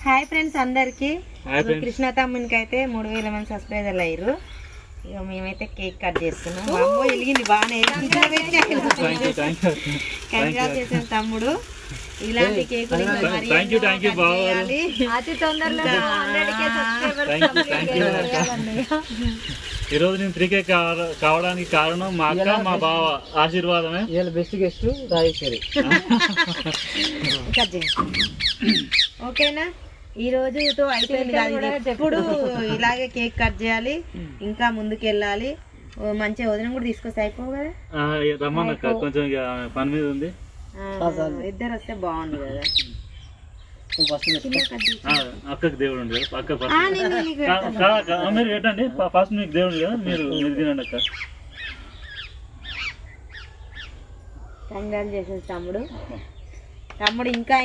Hi friends అందరికి. కృష్ణ తమ్మునికి అయితే 3000 మంది సబ్స్క్రైబర్లు అయ్యారు. ఇక మేమైతే కేక్ కట్ చేస్తున్నాం. మా అమ్మ వెలిగింది బాగానే. కంగ్రాచులేషన్ తమ్ముడు. ఇలాంటి కేక్ అతి తొందరలో ఈరోజు నేను 3K కావడానికి కారణం మా అక్క మా బావ ఆశీర్వాదమే. Best guest Rajeshwari. ఓకేనా, ఈ రోజుతో అయిపోయింది కాదు. ఇప్పుడు ఇలాగే కేక్ కట్ చేయాలి, ఇంకా ముందుకు వెళ్ళాలి. మంచిగా వదిన కూడా తీసుకొస్తే అయిపోవు కదా. రమ్మన్నక్క, కొంచెం పని మీద ఉంది. ఇద్దరు వస్తే బాగుంది కదా. అక్కకి దేవుడు ఉంది కదా, అక్క మీరు పెట్టండి. ఫస్ట్ మీకు దేవుడు కదా, మీరు తినండి అక్క. కంగ్రాచులేషన్స్ తమ్ముడు. తమ్ముడు ఇంకా